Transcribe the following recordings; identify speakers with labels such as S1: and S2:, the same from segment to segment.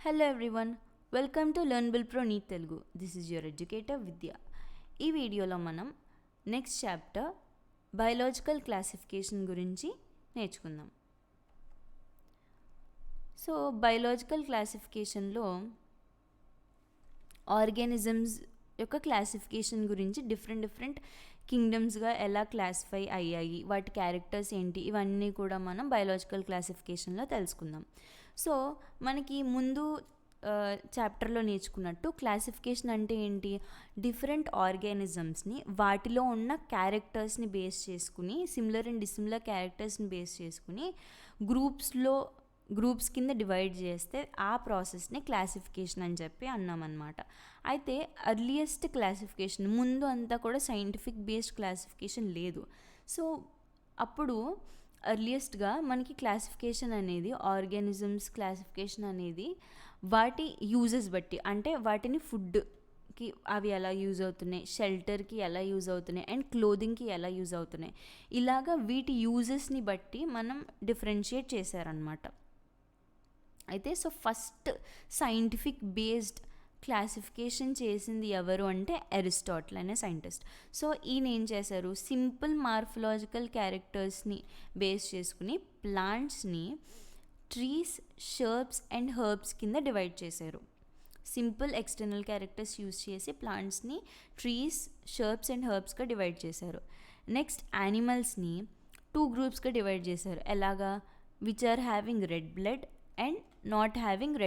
S1: Hello everyone, welcome to Learnable Pro NEET Telugu. This is your educator Vidya. ఈ వీడియోలో మనం next chapter biological classification గురించి నేర్చుకుందాం. సో బయోలాజికల్ క్లాసిఫికేషన్లో ఆర్గానిజమ్స్ యొక్క క్లాసిఫికేషన్ గురించి డిఫరెంట్ కింగ్డమ్స్గా ఎలా క్లాసిఫై అయ్యాయి, వాటి క్యారెక్టర్స్ ఏంటి, ఇవన్నీ కూడా మనం బయోలాజికల్ క్లాసిఫికేషన్లో తెలుసుకుందాం. సో మనకి ముందు చాప్టర్లో నేర్చుకున్నట్టు క్లాసిఫికేషన్ అంటే ఏంటి, డిఫరెంట్ ఆర్గానిజమ్స్ని వాటిలో ఉన్న క్యారెక్టర్స్ని బేస్ చేసుకుని, సిమిలర్ అండ్ డిసిమిలర్ క్యారెక్టర్స్ని బేస్ చేసుకుని గ్రూప్స్ కింద డివైడ్ చేస్తే ఆ ప్రాసెస్ని క్లాసిఫికేషన్ అని చెప్పి అన్నామన్నమాట. అయితే అర్లియస్ట్ క్లాసిఫికేషన్, ముందు అంతా కూడా సైంటిఫిక్ బేస్డ్ క్లాసిఫికేషన్ లేదు. సో అప్పుడు అర్లియస్ట్గా మనకి క్లాసిఫికేషన్ అనేది, ఆర్గానిజమ్స్ క్లాసిఫికేషన్ అనేది వాటి యూజెస్ బట్టి, అంటే వాటిని ఫుడ్కి అవి ఎలా యూజ్ అవుతున్నాయి, షెల్టర్కి ఎలా యూజ్ అవుతున్నాయి, అండ్ క్లోదింగ్కి ఎలా యూజ్ అవుతున్నాయి, ఇలాగా వీటి యూజెస్ని బట్టి మనం డిఫరెన్షియేట్ చేశారనమాట. అయితే so first scientific based classification చేసింది ఎవరు అంటే అరిస్టాటిల్ అనే సైంటిస్ట్. సో ఈయన ఏం చేశారు, సింపుల్ మార్ఫలాజికల్ క్యారెక్టర్స్ని బేస్ చేసుకుని ప్లాంట్స్ని ట్రీస్, షర్బ్స్ అండ్ హర్బ్స్ కింద డివైడ్ చేశారు. సింపుల్ ఎక్స్టర్నల్ క్యారెక్టర్స్ యూజ్ చేసి ప్లాంట్స్ని ట్రీస్, షర్బ్స్ అండ్ హర్బ్స్గా డివైడ్ చేశారు. నెక్స్ట్ యానిమల్స్ని 2 గ్రూప్స్గా డివైడ్ చేశారు. ఎలాగా, which are having red blood and not having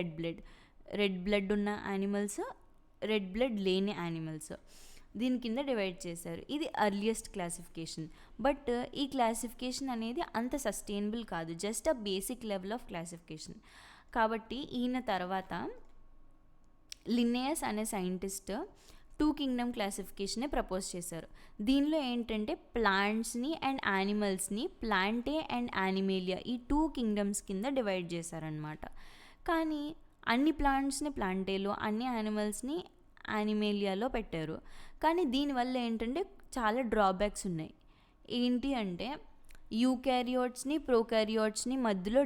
S1: red blood ఉన్న యానిమల్స్, రెడ్ బ్లడ్ లేని యానిమల్స్, దీని కింద డివైడ్ చేశారు. ఇది అర్లియస్ట్ క్లాసిఫికేషన్. బట్ ఈ క్లాసిఫికేషన్ అనేది అంత సస్టైనబుల్ కాదు, just a basic level of classification. కాబట్టి ఈయన తర్వాత లిన్నేయస్ అనే సైంటిస్ట్ 2 కింగ్డమ్ క్లాసిఫికేషనే ప్రపోజ్ చేశారు. దీనిలో ఏంటంటే ప్లాంట్స్ని అండ్ యానిమల్స్ని ప్లాంటే అండ్ యానిమేలియా, ఈ 2 కింగ్డమ్స్ కింద డివైడ్ చేశారనమాట. కానీ అన్ని ప్లాంట్స్ని ప్లాంటేలో, అన్ని యానిమల్స్ని యానిమేలియాలో పెట్టారు. కానీ దీనివల్ల ఏంటంటే చాలా డ్రాబ్యాక్స్ ఉన్నాయి. ఏంటి అంటే యూకారియోట్స్ని, ప్రోకారియోట్స్ని మధ్యలో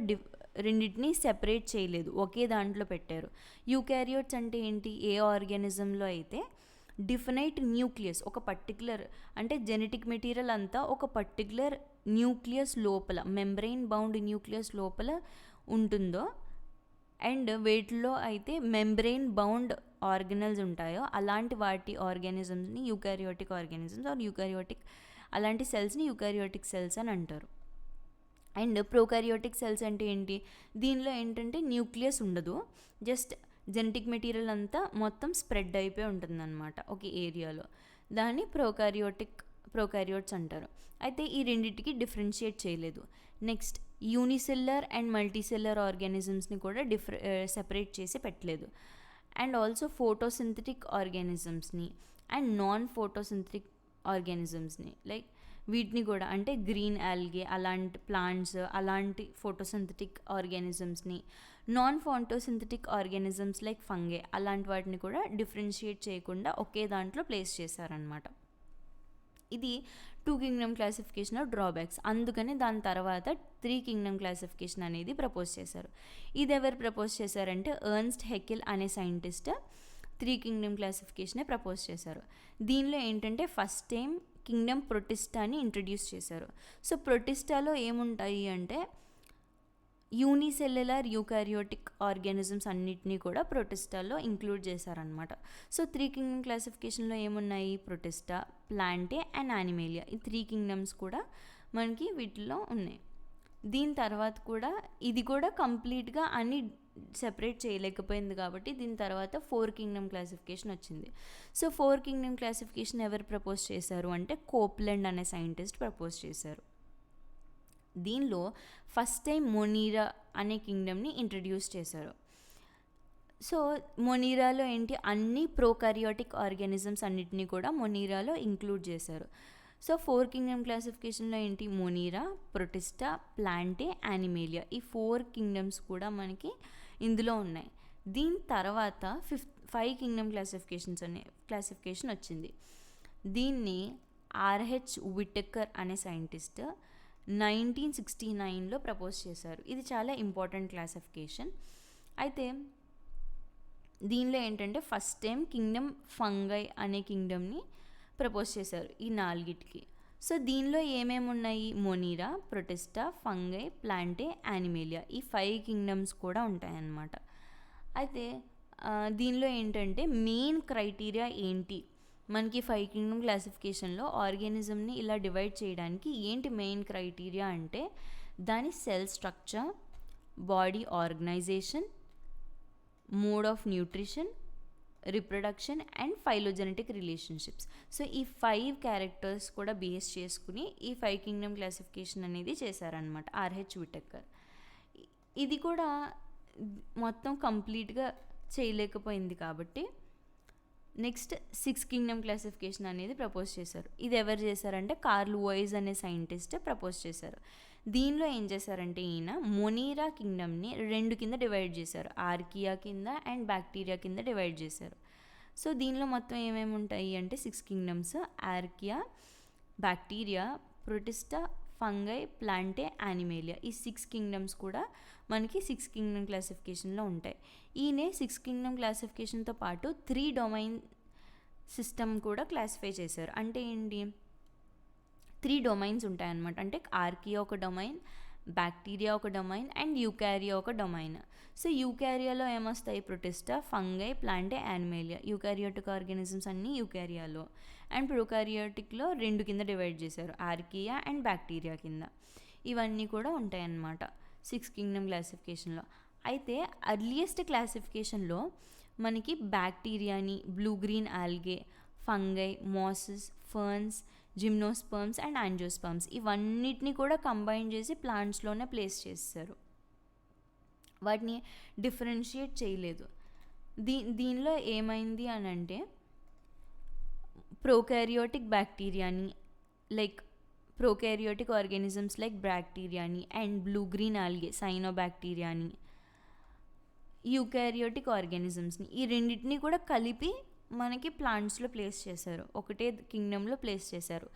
S1: రెండింటిని సెపరేట్ చేయలేదు, ఒకే దాంట్లో పెట్టారు. యూకారియోట్స్ అంటే ఏంటి, ఏ ఆర్గానిజంలో అయితే డిఫినైట్ న్యూక్లియస్, ఒక పర్టికులర్ అంటే జెనెటిక్ మెటీరియల్ అంతా ఒక పర్టికులర్ న్యూక్లియస్ లోపల, మెంబ్రెయిన్ బౌండ్ న్యూక్లియస్ లోపల ఉంటుందో, అండ్ వీటిలో అయితే మెంబ్రెయిన్ బౌండ్ ఆర్గనల్స్ ఉంటాయో అలాంటి వాటి ఆర్గానిజమ్స్ని యూకారియోటిక్ ఆర్గానిజమ్స్ ఆర్ యూకారియోటిక్, అలాంటి సెల్స్ని యూకారియోటిక్ సెల్స్ అని అంటారు. అండ్ ప్రోకారియోటిక్ సెల్స్ అంటే ఏంటి, దీనిలో ఏంటంటే న్యూక్లియస్ ఉండదు, జస్ట్ జెనెటిక్ మెటీరియల్ అంతా మొత్తం స్ప్రెడ్ అయిపోయి ఉంటుందన్నమాట ఒక ఏరియాలో, దాన్ని ప్రోకారియోట్స్ అంటారు. అయితే ఈ రెండింటికి డిఫరెన్షియేట్ చేయలేదు. నెక్స్ట్ యూనిసెల్యులర్ అండ్ మల్టీసెల్యులర్ ఆర్గానిజమ్స్ని కూడా సెపరేట్ చేసి పెట్టలేదు. అండ్ ఆల్సో ఫోటోసింథటిక్ ఆర్గానిజమ్స్ని అండ్ నాన్ ఫోటోసింథటిక్ ఆర్గానిజమ్స్ని, లైక్ వీటిని కూడా, అంటే గ్రీన్ ఆల్గే అలాంటి ప్లాంట్స్, అలాంటి ఫోటోసింథటిక్ ఆర్గానిజమ్స్ని, non photosynthetic organisms like fungi, అలాంటి వాటిని కూడా డిఫరెన్షియేట్ చేయకుండా ఒకే దాంట్లో ప్లేస్ చేశారనమాట. ఇది 2 కింగ్డమ్ క్లాసిఫికేషన్ ఆఫ్ డ్రాబ్యాక్స్. అందుకని దాని తర్వాత 3 కింగ్డమ్ క్లాసిఫికేషన్ అనేది ప్రపోజ్ చేశారు. ఇది ఎవరు ప్రపోజ్ చేశారంటే ఎర్న్స్ట్ హెకెల్ అనే సైంటిస్ట్ 3 కింగ్డమ్ క్లాసిఫికేషనే ప్రపోజ్ చేశారు. దీనిలో ఏంటంటే ఫస్ట్ టైం కింగ్డమ్ ప్రొటిస్టాని ఇంట్రడ్యూస్ చేశారు. సో ప్రొటిస్టాలో ఏముంటాయి అంటే యూనిసెల్యులర్ యూకారియోటిక్ ఆర్గానిజమ్స్ అన్నిటినీ కూడా ప్రొటిస్టాలో ఇంక్లూడ్ చేశారనమాట. సో 3 కింగ్డమ్ క్లాసిఫికేషన్లో ఏమున్నాయి, ప్రొటిస్టా, ప్లాంటే అండ్ యానిమేలియా, ఈ 3 కింగ్డమ్స్ కూడా మనకి వీటిలో ఉన్నాయి. దీని తర్వాత కూడా ఇది కూడా కంప్లీట్గా అన్ని సెపరేట్ చేయలేకపోయింది కాబట్టి దీని తర్వాత 4 కింగ్డమ్ క్లాసిఫికేషన్ వచ్చింది. సో 4 కింగ్డమ్ క్లాసిఫికేషన్ ఎవరు ప్రపోజ్ చేశారు అంటే కోప్లాండ్ అనే సైంటిస్ట్ ప్రపోజ్ చేశారు. దీనిలో ఫస్ట్ టైం మొనీరా అనే కింగ్డమ్ని ఇంట్రడ్యూస్ చేశారు. సో మొనీరాలో ఏంటి, అన్ని ప్రోకారియోటిక్ ఆర్గానిజమ్స్ అన్నిటినీ కూడా మొనీరాలో ఇంక్లూడ్ చేశారు. సో 4 కింగ్డమ్ క్లాసిఫికేషన్లో ఏంటి, మొనీరా, ప్రొటిస్టా, ప్లాంటే, యానిమేలియా, ఈ 4 కింగ్డమ్స్ కూడా మనకి ఇందులో ఉన్నాయి. దీని తర్వాత 5 కింగ్డమ్ క్లాసిఫికేషన్ వచ్చింది. దీన్ని ఆర్హెచ్ విటెకర్ అనే సైంటిస్ట్ 1969లో ప్రపోజ్ చేశారు. ఇది చాలా ఇంపార్టెంట్ క్లాసిఫికేషన్. అయితే దీనిలో ఏంటంటే ఫస్ట్ టైం కింగ్డమ్ ఫంగై అనే కింగ్డమ్ని ప్రపోజ్ చేశారు ఈ 4కి. సో దీనిలో ఏమేమి ఉన్నాయి, మొనీరా, ప్రొటిస్టా, ఫంగై, ప్లాంటే, యానిమేలియా, ఈ 5 కింగ్డమ్స్ కూడా ఉంటాయన్నమాట. అయితే దీనిలో ఏంటంటే మెయిన్ క్రైటీరియా ఏంటి, మనకి 5 కింగ్డమ్ క్లాసిఫికేషన్లో ఆర్గానిజంని ఇలా డివైడ్ చేయడానికి ఏంటి మెయిన్ క్రైటీరియా అంటే దాని cell structure, body organisation, mode of nutrition, reproduction and phylogenetic relationships. So ఈ 5 క్యారెక్టర్స్ కూడా బేస్ చేసుకుని ఈ 5 కింగ్డమ్ క్లాసిఫికేషన్ అనేది చేశారనమాట ఆర్హెచ్ విటెక్కర్. ఇది కూడా మొత్తం కంప్లీట్గా చేయలేకపోయింది కాబట్టి నెక్స్ట్ 6 కింగ్డమ్ క్లాసిఫికేషన్ అనేది ప్రపోజ్ చేశారు. ఇది ఎవరు చేశారంటే కార్ల్ వోయిజ్ అనే సైంటిస్ట్ ప్రపోజ్ చేశారు. దీనిలో ఏం చేశారంటే ఈయన మొనీరా కింగ్డమ్ని 2 కింద డివైడ్ చేశారు, ఆర్కియా కింద అండ్ బ్యాక్టీరియా కింద డివైడ్ చేశారు. సో దీనిలో మొత్తం ఏమేమి ఉంటాయి అంటే 6 kingdoms, archaea, bacteria, protista, fungi, plantae, animalia, ఈ 6 కింగ్డమ్స్ కూడా మనకి 6 కింగ్డమ్ క్లాసిఫికేషన్లో ఉంటాయి. ఈయనే 6 కింగ్డమ్ క్లాసిఫికేషన్తో పాటు 3 డొమైన్ సిస్టమ్ కూడా క్లాసిఫై చేశారు. అంటే ఏంటి, 3 డొమైన్స్ ఉంటాయన్నమాట. అంటే ఆర్కియా ఒక డొమైన్, బ్యాక్టీరియా ఒక డొమైన్ అండ్ యూకారియా ఒక డొమైన్. సో యూకారియాలో ఏమొస్తాయి, protista, fungi, plantae, animalia, eukaryotic organisms అన్నీ యూకారియాలో. అండ్ ప్రొకారియోటిక్లో 2 కింద డివైడ్ చేశారు, ఆర్కియా అండ్ బ్యాక్టీరియా కింద. ఇవన్నీ కూడా ఉంటాయన్నమాట 6 కింగ్డమ్ క్లాసిఫికేషన్లో. అయితే అర్లియస్ట్ క్లాసిఫికేషన్లో మనకి బ్యాక్టీరియాని, blue green algae, fungi, mosses, ferns, gymnosperms and angiosperms ఇవన్నిటిని కూడా కంబైన్ చేసి ప్లాంట్స్లోనే ప్లేస్ చేస్తారు, వాటిని డిఫరెన్షియేట్ చేయలేదు. దీనిలో ఏమైంది అని అంటే ప్రోకారియోటిక్ బ్యాక్టీరియాని లైక్ ప్రోకారియోటిక్ ఆర్గానిజమ్స్ లైక్ బ్యాక్టీరియాని అండ్ బ్లూ గ్రీన్ ఆల్గే సైనోబ్యాక్టీరియాని, యూకారియోటిక్ ఆర్గానిజమ్స్ని ఈ రెండింటిని కూడా కలిపి మనకి ప్లాంట్స్లో ప్లేస్ చేశారు, ఒకటే కింగ్డమ్లో ప్లేస్ చేశారు.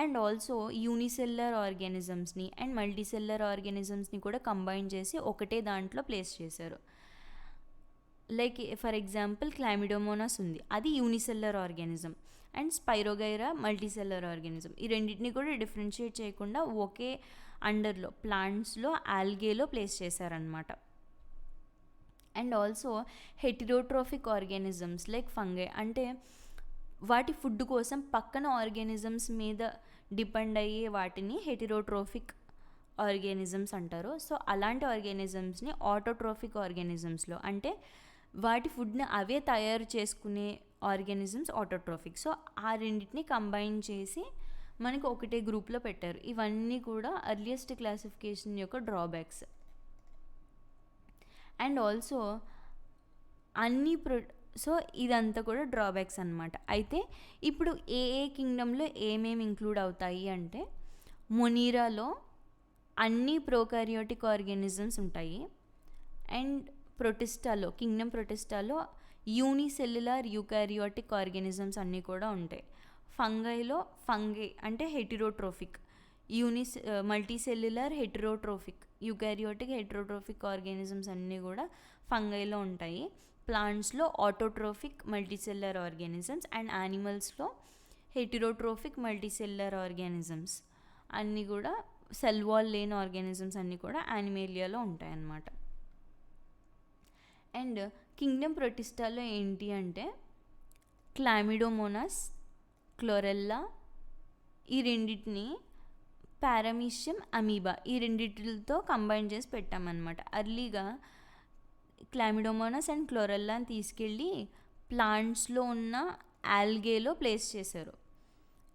S1: అండ్ ఆల్సో యూనిసెల్యులర్ ఆర్గానిజమ్స్ని అండ్ మల్టీసెల్యులర్ ఆర్గానిజమ్స్ని కూడా కంబైన్ చేసి ఒకటే దాంట్లో ప్లేస్ చేశారు. లైక్ ఫర్ ఎగ్జాంపుల్ క్లామిడోమోనాస్ ఉంది, అది unicellular organism, and spirogyra multicellular organism. ఈ రెండింటిని కూడా డిఫరెన్షియేట్ చేయకుండా ఒకే అండర్లో ప్లాంట్స్లో ఆల్గేలో ప్లేస్ చేశారనమాట. And also heterotrophic organisms like fungi, అంటే వాటి ఫుడ్ కోసం పక్కన ఆర్గానిజమ్స్ మీద డిపెండ్ అయ్యే వాటిని హెటిరోట్రోఫిక్ ఆర్గానిజమ్స్ అంటారు. సో అలాంటి ఆర్గానిజమ్స్ని ఆటోట్రోఫిక్ ఆర్గానిజమ్స్లో, అంటే వాటి ఫుడ్ని అవే తయారు చేసుకునే ఆర్గానిజమ్స్ ఆటోట్రోఫిక్. సో ఆ రెండింటిని కంబైన్ చేసి మనకు ఒకటే గ్రూప్లో పెట్టారు. ఇవన్నీ కూడా అర్లియస్ట్ క్లాసిఫికేషన్ యొక్క డ్రాబ్యాక్స్. అండ్ ఆల్సో సో ఇదంతా కూడా డ్రాబ్యాక్స్ అనమాట. అయితే ఇప్పుడు ఏ కింగ్డమ్లో ఏమేమి ఇంక్లూడ్ అవుతాయి అంటే మొనీరాలో అన్ని ప్రోకారియోటిక్ ఆర్గానిజమ్స్ ఉంటాయి. అండ్ ప్రొటిస్టాలో, కింగ్డమ్ ప్రొటిస్టాలో యూనిసెల్యులర్ యూకారియోటిక్ ఆర్గానిజమ్స్ అన్నీ కూడా ఉంటాయి. ఫంగైలో ఫంగై అంటే heterotrophic, multicellular heterotrophic, eukaryotic heterotrophic organisms అన్నీ కూడా ఫంగైలో ఉంటాయి. ప్లాంట్స్లో ఆటోట్రోఫిక్ మల్టీసెల్యులర్ ఆర్గానిజమ్స్ అండ్ యానిమల్స్లో హెటిరోట్రోఫిక్ మల్టీసెల్యులర్ ఆర్గానిజమ్స్ అన్నీ కూడా, సెల్ వాల్ లేని ఆర్గానిజమ్స్ అన్నీ కూడా యానిమేలియాలో ఉంటాయన్నమాట. అండ్ కింగ్డమ్ ప్రొటిస్టాలో ఏంటి అంటే క్లామిడోమోనాస్, క్లోరెల్లా, ఈ రెండింటిని పారామీషియం, అమీబా ఈ రెండింటితో కంబైన్ చేసి పెట్టామన్నమాట. అర్లీగా క్లామిడోమోనాస్ అండ్ క్లోరెల్లాని తీసుకెళ్ళి ప్లాంట్స్లో ఉన్న ఆల్గేలో ప్లేస్ చేశారు.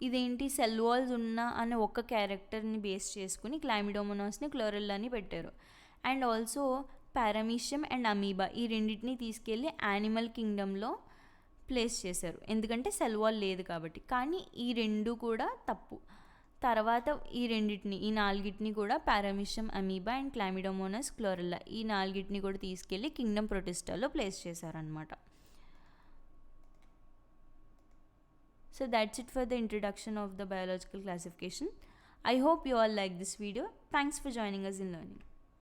S1: ఇదేంటి, సెల్ వాల్స్ ఉన్న అనే ఒక్క క్యారెక్టర్ని బేస్ చేసుకుని క్లామిడోమోనాస్ని, క్లోరెల్లాని పెట్టారు. And also paramecium and amoeba ఈ రెండింటిని తీసుకెళ్ళి యానిమల్ కింగ్డమ్లో ప్లేస్ చేశారు, ఎందుకంటే సెల్ వాల్ లేదు కాబట్టి. కానీ ఈ రెండు కూడా తప్పు. తర్వాత ఈ రెండింటిని, ఈ 4ని కూడా paramecium, amoeba and Chlamydomonas, chlorella ఈ 4ని కూడా తీసుకెళ్ళి కింగ్డమ్ ప్రొటిస్టాలో ప్లేస్ చేశారనమాట. So that's it for the introduction of the biological classification. I hope you all like this video. Thanks for joining us in learning.